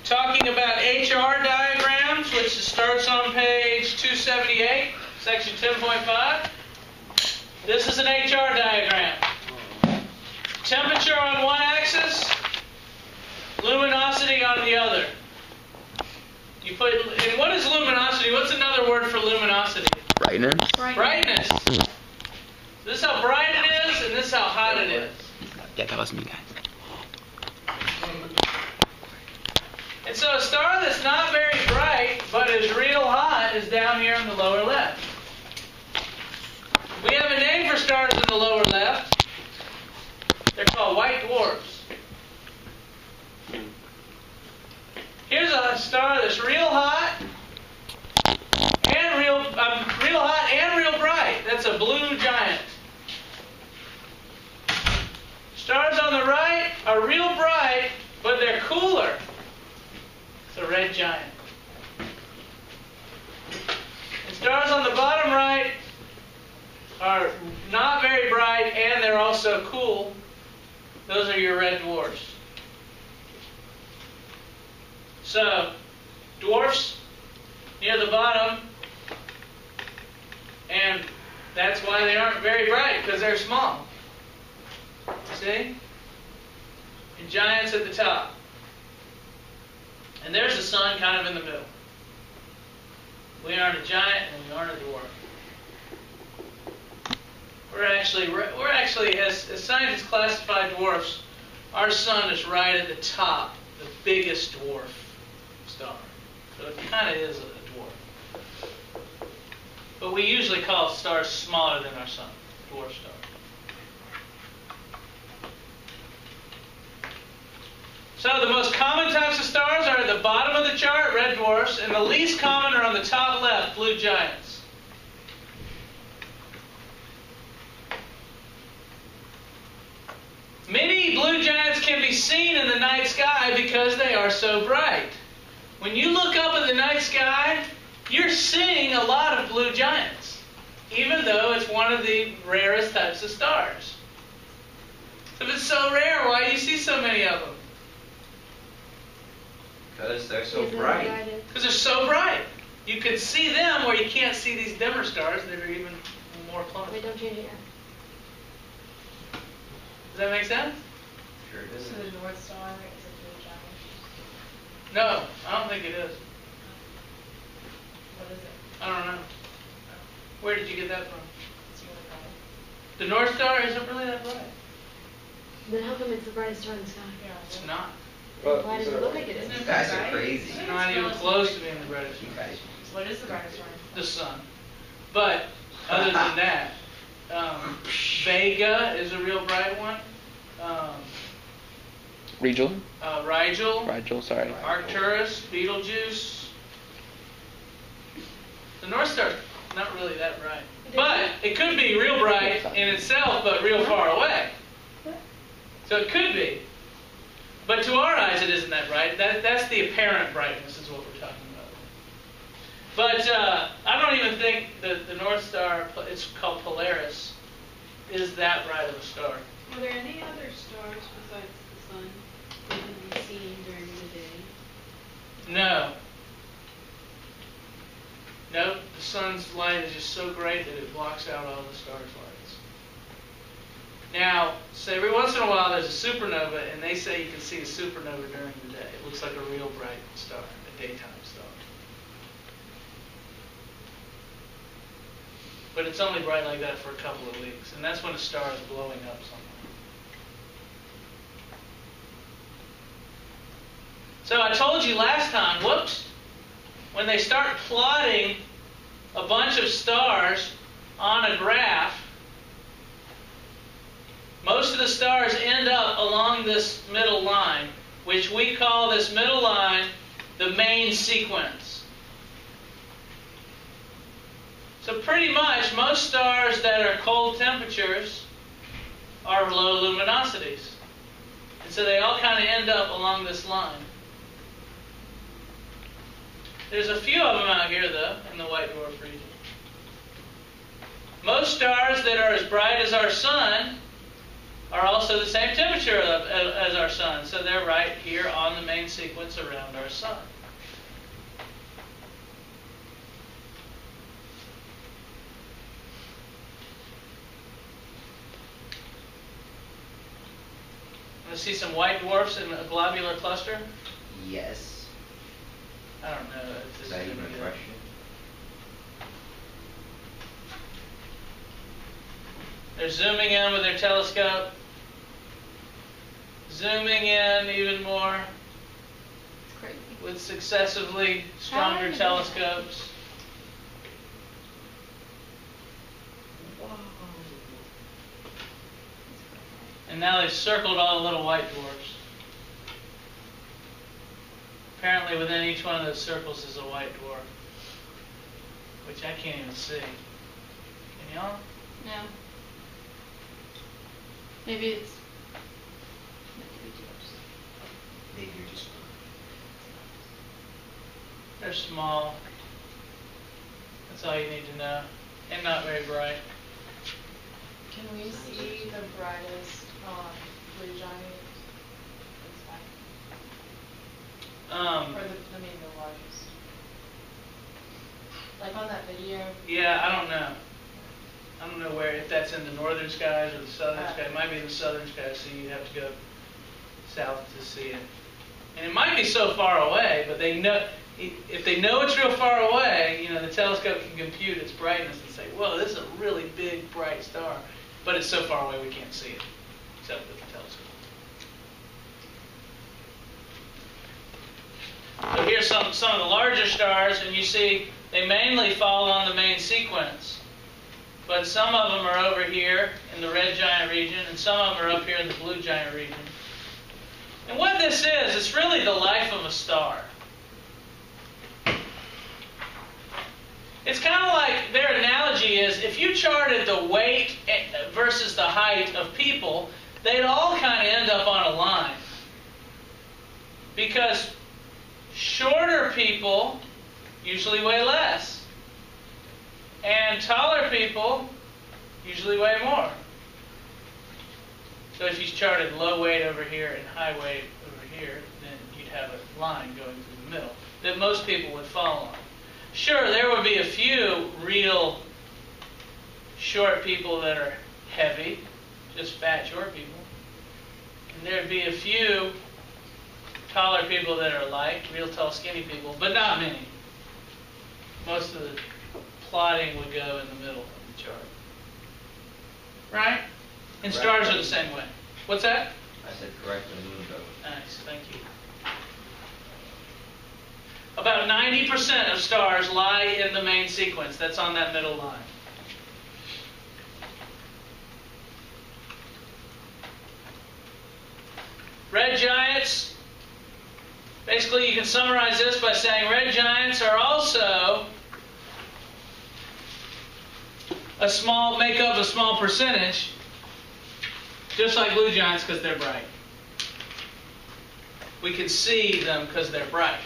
talking about HR diagrams, which starts on page 278, section 10.5. This is an HR diagram. Temperature on one axis, luminosity on the other. You put, and what is luminosity? What's another word for luminosity? Brightness. Brightness. This is how bright it is, and this is how hot it is. Yeah, that was me, guys. And so a star that's not very bright, but is real hot, is down here in the lower left. We have a name for stars in the lower left. They're called white dwarfs. Here's a star that's real hot and real bright. That's a blue giant. Stars on the right are real bright, but they're cooler. It's a red giant. And stars on the bottom right are not very bright, and they're also cool. Those are your red dwarfs. So, dwarfs near the bottom, and that's why they aren't very bright, because they're small. See? And giants at the top. And there's the sun kind of in the middle. We aren't a giant and we aren't a dwarf. We're actually, as scientists classify dwarfs, our sun is right at the top, the biggest dwarf star. So it kind of is a dwarf. But we usually call stars smaller than our sun, dwarf stars. So the most common types of stars are at the bottom of the chart, red dwarfs, and the least common are on the top left, blue giants. Many blue giants can be seen in the night sky because they are so bright. When you look up at the night sky, you're seeing a lot of blue giants, even though it's one of the rarest types of stars. If it's so rare, why do you see so many of them? Because they're so bright. Because they're so bright. You can see them where you can't see these dimmer stars that are even more close. Wait, don't change it yet. Does that make sense? Sure does. So the North Star is a blue giant? No, I don't think it is. What is it? I don't know. Where did you get that from? It's really bright. The North Star isn't really that bright. Then how come it's the brightest star in the sky? Yeah. It's not. Why does it look like it is? You guys are crazy. It's not even close to being the brightest You star. guys. What is the brightest star? The sun. But other than that, Vega is a real bright one. Rigel? Rigel, sorry. Arcturus, Betelgeuse. The North Star's not really that bright. But it could be real bright in itself, but real far away. So it could be. But to our eyes, it isn't that bright. That's the apparent brightness is what we're talking about. But I don't even think that the North Star, it's called Polaris, is that bright of a star. Are there any other stars besides the sun that can be seen during the day? No. Nope. The sun's light is just so great that it blocks out all the star's lights. Now, so every once in a while there's a supernova, and they say you can see a supernova during the day. It looks like a real bright star, a daytime star. But it's only bright like that for a couple of weeks, and that's when a star is blowing up somewhere. So I told you last time, whoops, when they start plotting a bunch of stars on a graph, most of the stars end up along this middle line, which we call this middle line the main sequence. So pretty much most stars that are cold temperatures are low luminosities. And so they all kind of end up along this line. There's a few of them out here, though, in the white dwarf region. Most stars that are as bright as our sun are also the same temperature as our sun. So they're right here on the main sequence around our sun. Want to see some white dwarfs in a globular cluster? Yes. I don't know if this Is that is even gonna a be question? They're zooming in with their telescope. Zooming in even more It's crazy. with successively stronger telescopes. And now they've circled all the little white dwarfs. Apparently within each one of those circles is a white dwarf, which I can't even see. Can y'all? No. Maybe it's meant to be dwarfs. Maybe you're just. They're small. That's all you need to know. And not very bright. Can we see the brightest blue giant? Or the largest? Like on that video? Yeah, I don't know. I don't know where, if that's in the northern skies or the southern sky. It might be in the southern skies, so you'd have to go south to see it. And it might be so far away, but they know, if they know it's real far away, you know, the telescope can compute its brightness and say, whoa, this is a really big, bright star. But it's so far away we can't see it, except with the telescope. So here's some of the larger stars, and you see they mainly fall on the main sequence. But some of them are over here in the red giant region, and some of them are up here in the blue giant region. And what this is, it's really the life of a star. It's kind of like, their analogy is, if you charted the weight versus the height of people, they'd all kind of end up on a line. Because shorter people usually weigh less. And taller people usually weigh more. So if you charted low weight over here and high weight over here, then you'd have a line going through the middle that most people would fall on. Sure, there would be a few real short people that are heavy, just fat short people. And there'd be a few taller people that are light, real tall skinny people, but not many. Most of the plotting would go in the middle of the chart. Right? And stars are the same way. What's that? I said correctly, Mundo. Nice, thank you. About 90% of stars lie in the main sequence. That's on that middle line. Red giants, basically you can summarize this by saying red giants are also make up a small percentage, just like blue giants, because they're bright. We can see them because they're bright.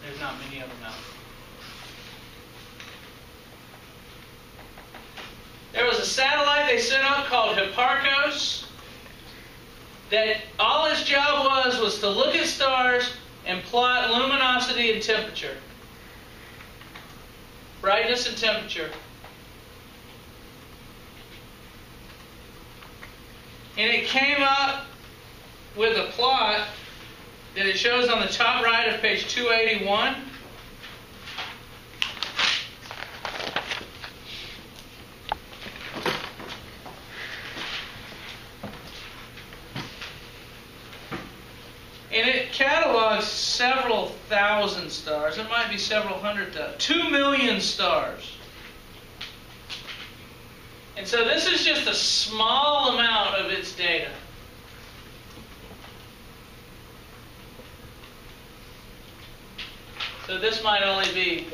There's not many of them out. There was a satellite they sent up called Hipparcos that all its job was to look at stars and plot luminosity and temperature. Brightness and temperature. And it came up with a plot that it shows on the top right of page 281. And it catalogs several thousand stars. It might be several hundred thousand. 2 million stars. And so this is just a small amount of its data. So this might only be,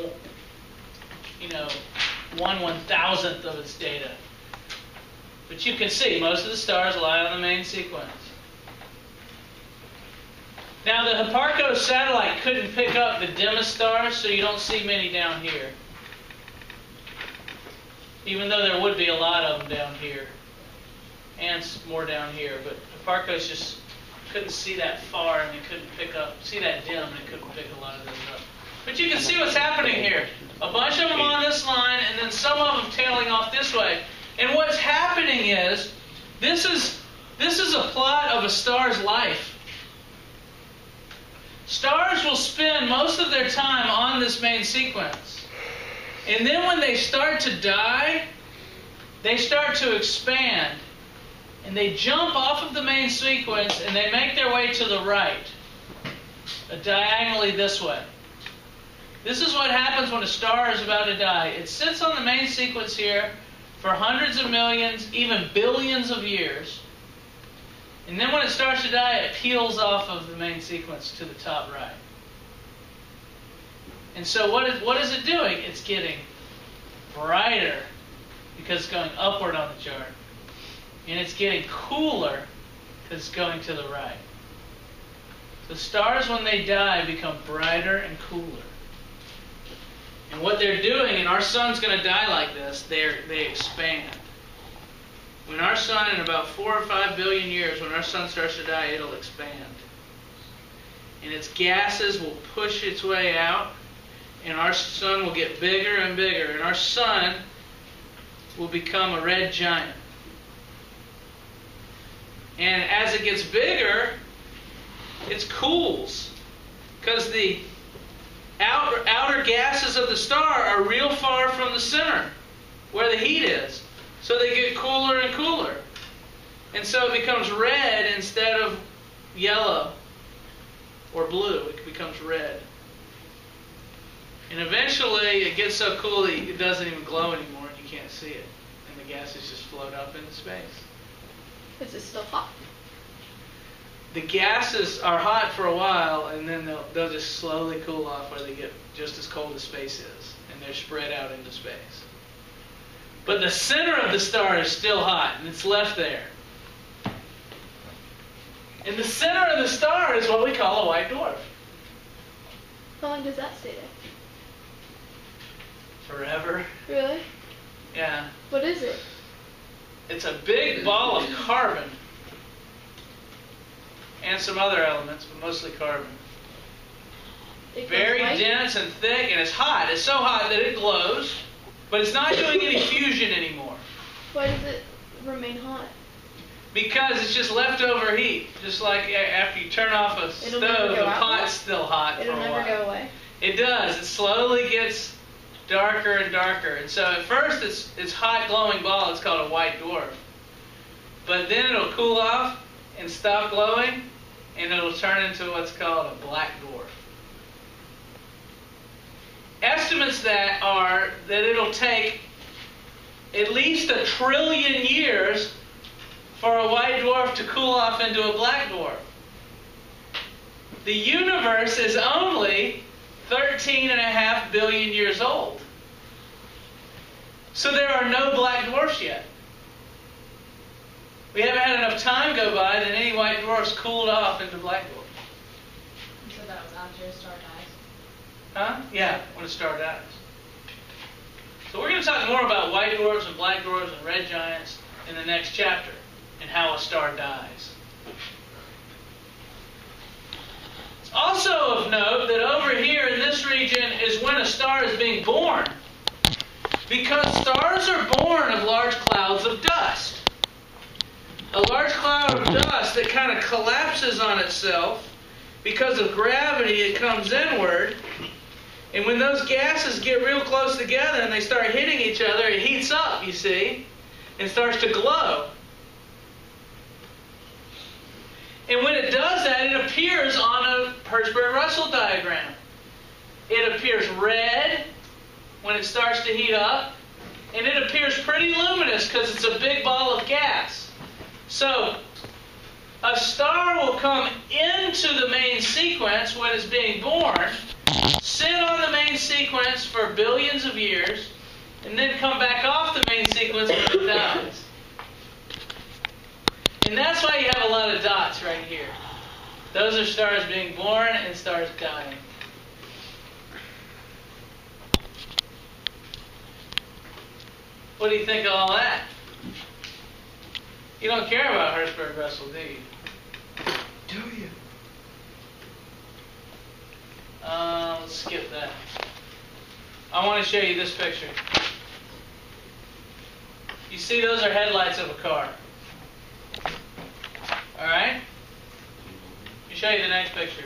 1/1000th of its data. But you can see most of the stars lie on the main sequence. Now the Hipparcos satellite couldn't pick up the dimmest stars, so you don't see many down here. Even though there would be a lot of them down here. and more down here. But Hipparchus just couldn't see that far, and they couldn't see that dim, and they couldn't pick a lot of those up. But you can see what's happening here. A bunch of them on this line, and then some of them tailing off this way. And what's happening is, this is a plot of a star's life. Stars will spend most of their time on this main sequence. And then when they start to die, they start to expand. And they jump off of the main sequence and they make their way to the right, diagonally this way. This is what happens when a star is about to die. It sits on the main sequence here for hundreds of millions, even billions of years. And then when it starts to die, it peels off of the main sequence to the top right. And so what is it doing? It's getting brighter because it's going upward on the chart. And it's getting cooler because it's going to the right. So stars, when they die, become brighter and cooler. And what they're doing, and our sun's going to die like this, they expand. When our sun, in about 4 or 5 billion years, when our sun starts to die, it'll expand. And its gases will push its way out, and our sun will get bigger and bigger, and our sun will become a red giant. And as it gets bigger, it cools, because the outer gases of the star are real far from the center, where the heat is. So they get cooler and cooler. And so it becomes red instead of yellow or blue. It becomes red. And eventually it gets so cool that it doesn't even glow anymore and you can't see it. And the gases just float up into space. Is it still hot? The gases are hot for a while, and then they'll just slowly cool off where they get just as cold as space is. And they're spread out into space. But the center of the star is still hot, and it's left there. And the center of the star is what we call a white dwarf. How long does that stay there? Forever. Really? Yeah. What is it? It's a big ball of carbon. And some other elements, but mostly carbon. It goes Very white? dense and thick, and it's hot. It's so hot that it glows, but it's not doing any fusion anymore. Why does it remain hot? Because it's just leftover heat. Just like after you turn off a It'll never stove, go the out? pot's still hot It'll for a never while. go away. It does. It slowly gets darker and darker. And so at first it's hot glowing ball. It's called a white dwarf. But then it'll cool off and stop glowing, and it'll turn into what's called a black dwarf. Estimates that are that it'll take at least 1 trillion years for a white dwarf to cool off into a black dwarf. The universe is only 13.5 billion years old. So there are no black dwarfs yet. We haven't had enough time go by that any white dwarfs cooled off into black dwarfs. So that was after a star dies. Huh? Yeah, when a star dies. So we're going to talk more about white dwarfs and black dwarfs and red giants in the next chapter, and how a star dies. It's also of note that over here in this region is when a star is being born, because stars are born of large clouds of dust. A large cloud of dust that kind of collapses on itself. Because of gravity, it comes inward. And when those gases get real close together and they start hitting each other, it heats up, you see, and starts to glow. And when it does that, it appears on a Hertzsprung-Russell diagram. It appears red when it starts to heat up, and it appears pretty luminous because it's a big ball of gas. So, a star will come into the main sequence when it's being born, sit on the main sequence for billions of years, and then come back off the main sequence when it dies. And that's why you have a lot of dots right here. Those are stars being born and stars dying. What do you think of all that? You don't care about Hertzsprung-Russell, do you? Do you? Let's skip that. I want to show you this picture. You see, those are headlights of a car. All right? Let me show you the next picture.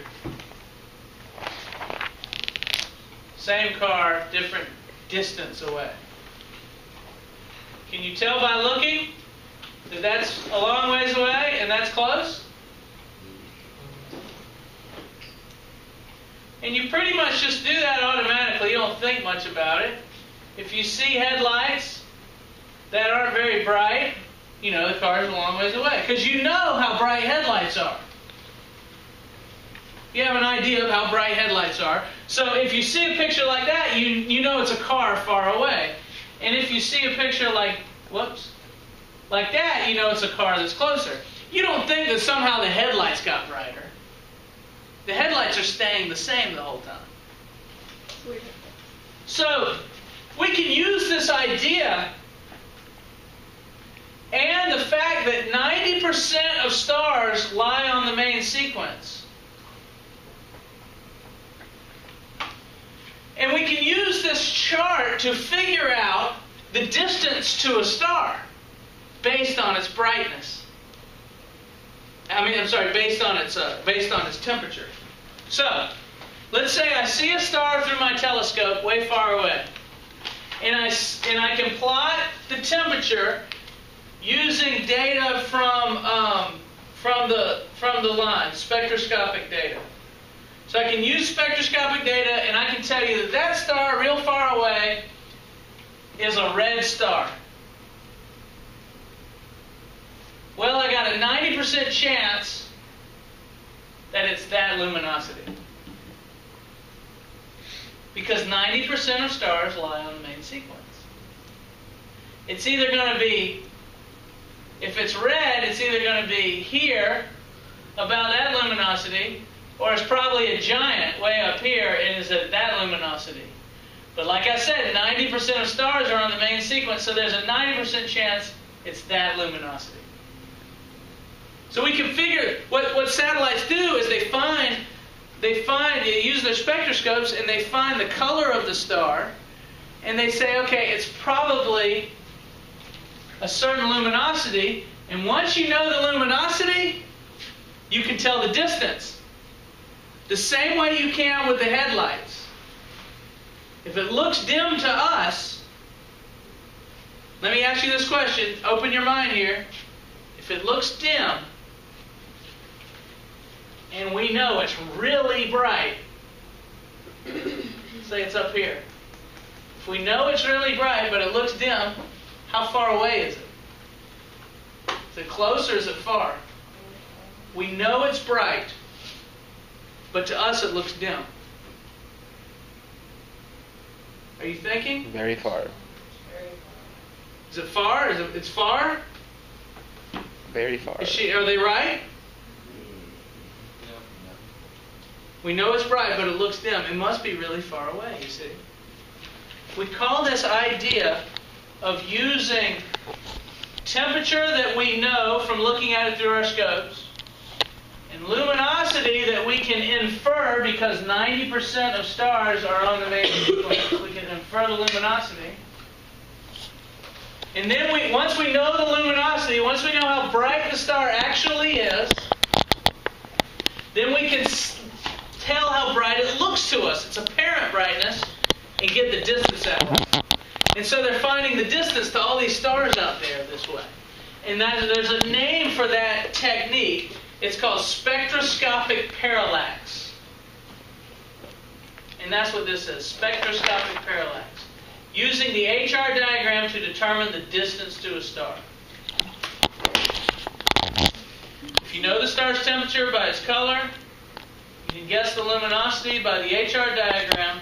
Same car, different distance away. Can you tell by looking that that's a long ways away and that's close? And you pretty much just do that automatically. You don't think much about it. If you see headlights that aren't very bright, you know the car's a long ways away. Because you know how bright headlights are. You have an idea of how bright headlights are. So if you see a picture like that, you know it's a car far away. And if you see a picture like that, you know it's a car that's closer. You don't think that somehow the headlights got brighter. The headlights are staying the same the whole time. Weird. So we can use this idea and the fact that 90% of stars lie on the main sequence. And we can use this chart to figure out the distance to a star based on its brightness. Based on its temperature. So, let's say I see a star through my telescope way far away, and I can plot the temperature using data from the line, spectroscopic data. So I can use spectroscopic data, and I can tell you that that star real far away is a red star. Well, I got a 90% chance that it's that luminosity. Because 90% of stars lie on the main sequence. It's either going to be, if it's red, it's either going to be here, about that luminosity, or it's probably a giant way up here and is at that luminosity. But like I said, 90% of stars are on the main sequence, so there's a 90% chance it's that luminosity. So we can figure, what satellites do is they use their spectroscopes and they find the color of the star, and they say, okay, it's probably a certain luminosity, and once you know the luminosity, you can tell the distance. The same way you can with the headlights. If it looks dim to us, let me ask you this question, open your mind here. If it looks dim, and we know it's really bright, say it's up here. If we know it's really bright, but it looks dim, how far away is it? Is it close or is it far? We know it's bright, but to us it looks dim. Are you thinking? Very far. Is it far? It's far? Very far. Are they right? We know it's bright, but it looks dim. It must be really far away, you see. We call this idea of using temperature that we know from looking at it through our scopes, and luminosity that we can infer because 90% of stars are on the main sequence. We can infer the luminosity. And then once we know the luminosity, once we know how bright the star actually is, then we can tell how bright it looks to us, its apparent brightness, and get the distance out. And so they're finding the distance to all these stars out there this way. And there's a name for that technique. It's called spectroscopic parallax. And that's what this is, spectroscopic parallax. Using the HR diagram to determine the distance to a star. If you know the star's temperature by its color, you can guess the luminosity by the HR diagram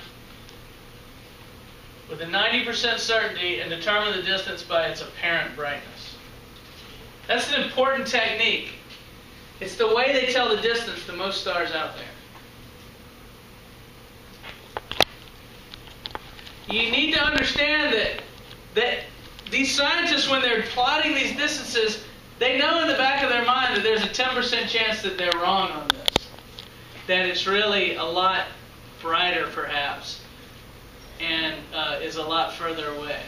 with a 90% certainty and determine the distance by its apparent brightness. That's an important technique. It's the way they tell the distance to most stars out there. You need to understand that these scientists, when they're plotting these distances, They know in the back of their mind that there's a 10% chance that they're wrong on this. That it's really a lot brighter, perhaps, and is a lot further away.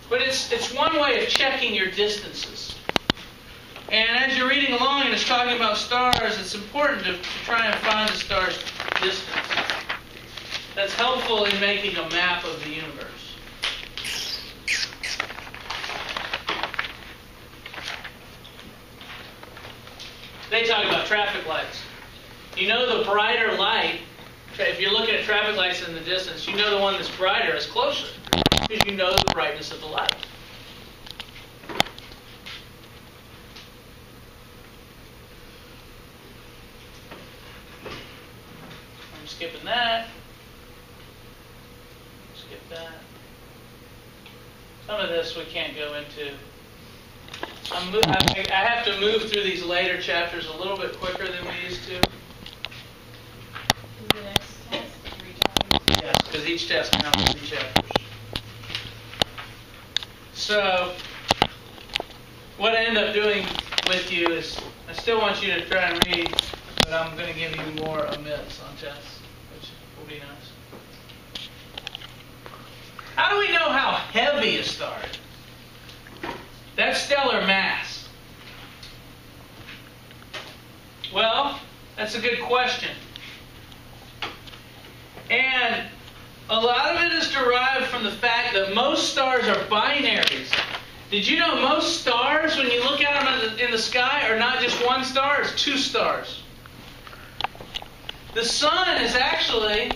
But it's one way of checking your distances. And as you're reading along and it's talking about stars, it's important to try and find the star's distance. That's helpful in making a map of the universe. They talk about traffic lights. You know the brighter light, if you're looking at traffic lights in the distance, you know the one that's brighter is closer, because you know the brightness of the light. I'm skipping that. Skip that. Some of this we can't go into. I have to move through these later chapters a little bit quicker than we used to. The next test, 3 chapters. Yes, because each test counts 3 chapters. So, what I end up doing with you is, I still want you to try and read, but I'm going to give you more omits on tests, which will be nice. How do we know how heavy a star is? That's stellar mass. Well, that's a good question. And a lot of it is derived from the fact that most stars are binaries. Did you know most stars, when you look at them in the sky, are not just one star, it's 2 stars? The sun is actually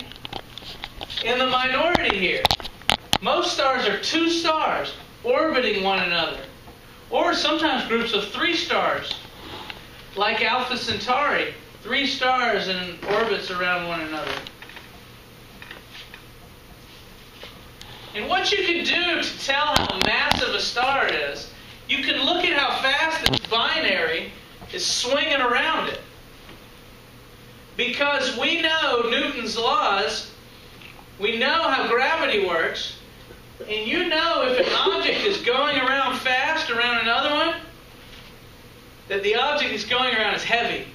in the minority here. Most stars are 2 stars orbiting one another. Or sometimes groups of 3 stars, like Alpha Centauri, 3 stars in orbits around one another. And what you can do to tell how massive a star is, you can look at how fast its binary is swinging around it. Because we know Newton's laws, we know how gravity works, and you know if an object is going around fast around another one, that the object is going around is heavy.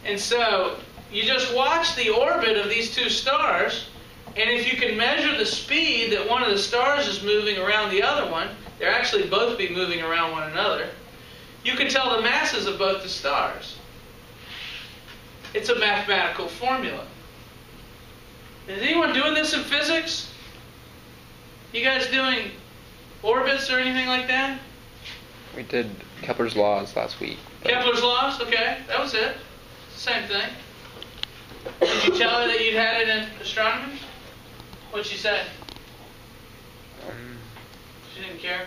And so, you just watch the orbit of these 2 stars, and if you can measure the speed that one of the stars is moving around the other one, they're actually both be moving around one another, you can tell the masses of both the stars. It's a mathematical formula. Is anyone doing this in physics? You guys doing orbits or anything like that? We did Kepler's laws last week. Kepler's laws? Okay, that was it. Same thing. Did you tell her that you'd had it in astronomy? What'd she say? She didn't care?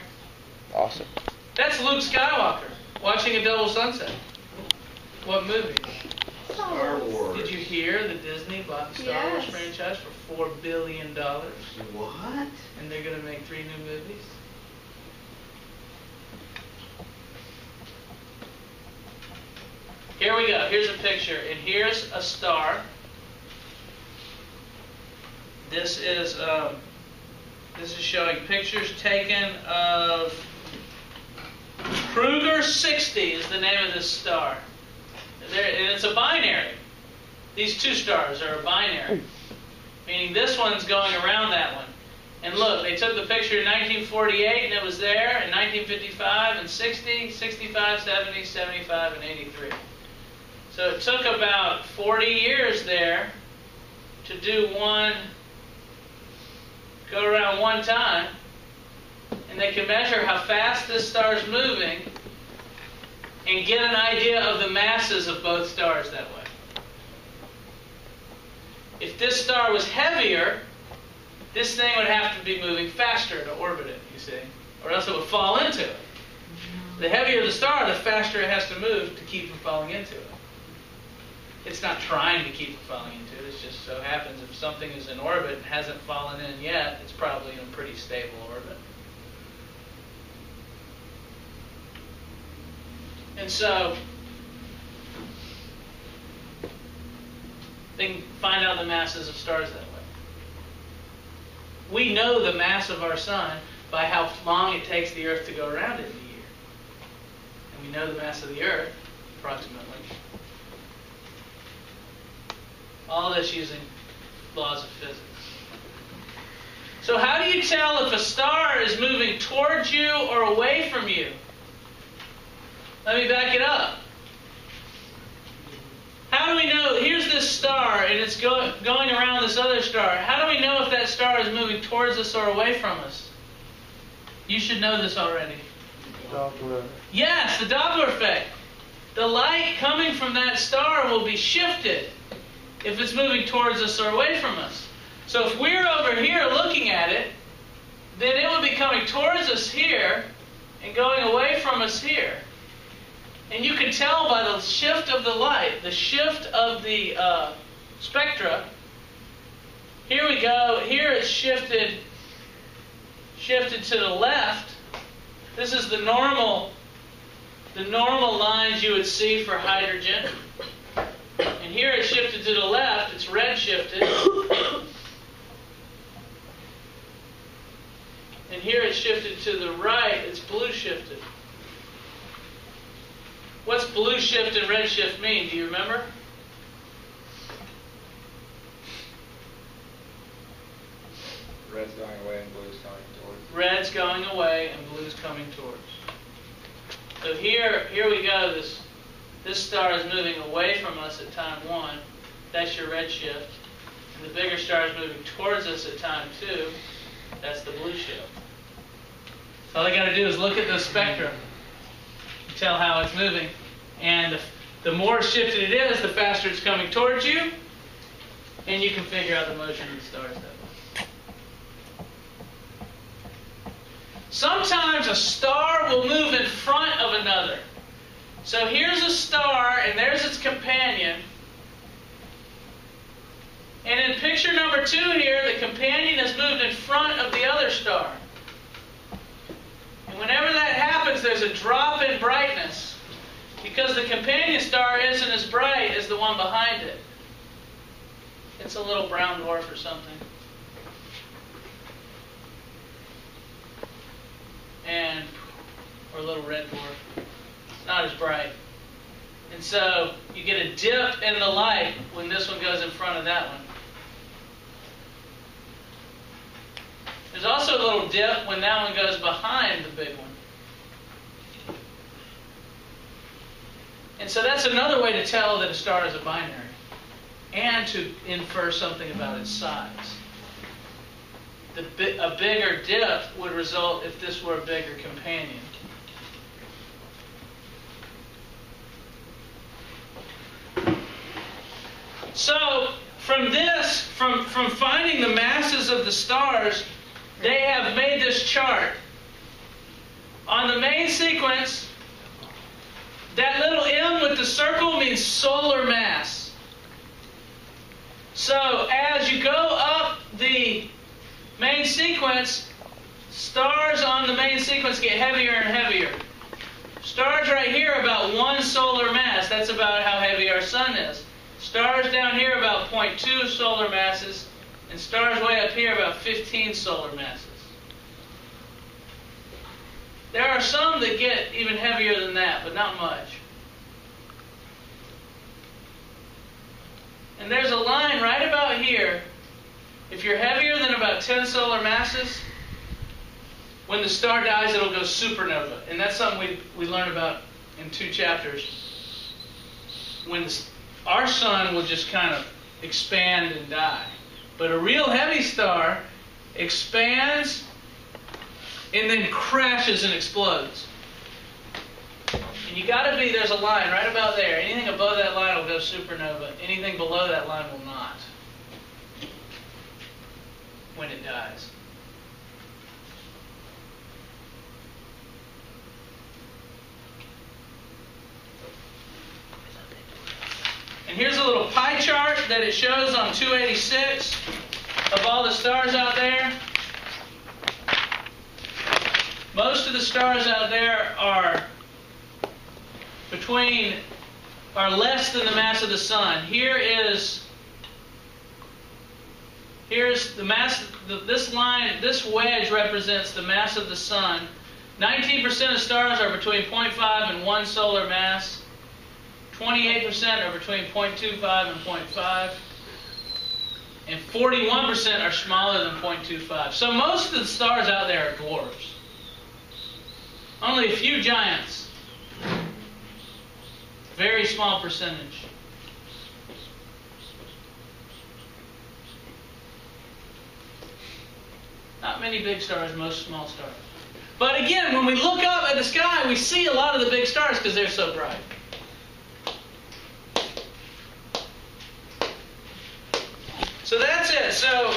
Awesome. That's Luke Skywalker, watching a double sunset. What movie? Star Wars. Did you hear that Disney bought the Star Wars Yes. franchise for $4 billion? What? And they're going to make 3 new movies? Here we go. Here's a picture. And here's a star. This is showing pictures taken of Kruger 60 is the name of this star. And it's a binary. These 2 stars are a binary. Meaning this one's going around that one. And look, they took the picture in 1948 and it was there, in 1955 and 60, 65, 70, 75, and 83. So it took about 40 years there to do go around one time. And they can measure how fast this star is moving and get an idea of the masses of both stars that way. If this star was heavier, this thing would have to be moving faster to orbit it, you see, or else it would fall into it. The heavier the star, the faster it has to move to keep from falling into it. It's not trying to keep from falling into it, it just so happens if something is in orbit and hasn't fallen in yet, it's probably in a pretty stable orbit. And so, they can find out the masses of stars that way. we know the mass of our sun by how long it takes the Earth to go around it in a year. And we know the mass of the Earth, approximately. All this using laws of physics. So how do you tell if a star is moving towards you or away from you? Let me back it up. How do we know? Here's this star, and it's going around this other star. How do we know if that star is moving towards us or away from us? You should know this already. Doppler. Yes, the Doppler effect. The light coming from that star will be shifted if it's moving towards us or away from us. So if we're over here looking at it, then it will be coming towards us here and going away from us here. And you can tell by the shift of the light, the shift of the spectra. Here we go. Here it's shifted to the left. This is the normal lines you would see for hydrogen. And here it's shifted to the left. It's red shifted. And here it's shifted to the right. It's blue shifted. What's blue shift and red shift mean? Do you remember? Red's going away and blue's coming towards. Red's going away and blue's coming towards. So here we go. This star is moving away from us at time 1. That's your red shift. And the bigger star is moving towards us at time 2. That's the blue shift. So all you got to do is look at the spectrum. Tell how it's moving, and the more shifted it is, the faster it's coming towards you, and you can figure out the motion of the stars that way. Sometimes a star will move in front of another. So here's a star, and there's its companion. And in picture number 2 here, the companion has moved in front of the other star. And whenever that happens, there's a drop in brightness because the companion star isn't as bright as the one behind it. It's a little brown dwarf or something. Or a little red dwarf. It's not as bright. And so you get a dip in the light when this one goes in front of that one. There's also a little dip when that one goes behind the big one. And so that's another way to tell that a star is a binary, and to infer something about its size. A bigger dip would result if this were a bigger companion. So from this, from finding the masses of the stars, they have made this chart. On the main sequence, that little M with the circle means solar mass. So as you go up the main sequence, stars on the main sequence get heavier and heavier. Stars right here about 1 solar mass. That's about how heavy our sun is. Stars down here about 0.2 solar masses. And stars way up here about 15 solar masses. There are some that get even heavier than that, but not much. And there's a line right about here. If you're heavier than about 10 solar masses, when the star dies, it'll go supernova. And that's something we learn about in 2 chapters. When our sun will just kind of expand and die. But a real heavy star expands and then crashes and explodes. And you got to be, there's a line right about there. Anything above that line will go supernova. Anything below that line will not when it dies. And here's a little pie chart that it shows on 286 of all the stars out there. Most of the stars out there are less than the mass of the sun. Here is Here's the mass, this line, this wedge represents the mass of the sun. 19% of stars are between 0.5 and 1 solar mass. 28% are between 0.25 and 0.5. And 41% are smaller than 0.25. So most of the stars out there are dwarfs. Only a few giants. Very small percentage. Not many big stars, most small stars. But again, when we look up at the sky, we see a lot of the big stars because they're so bright. So that's it. So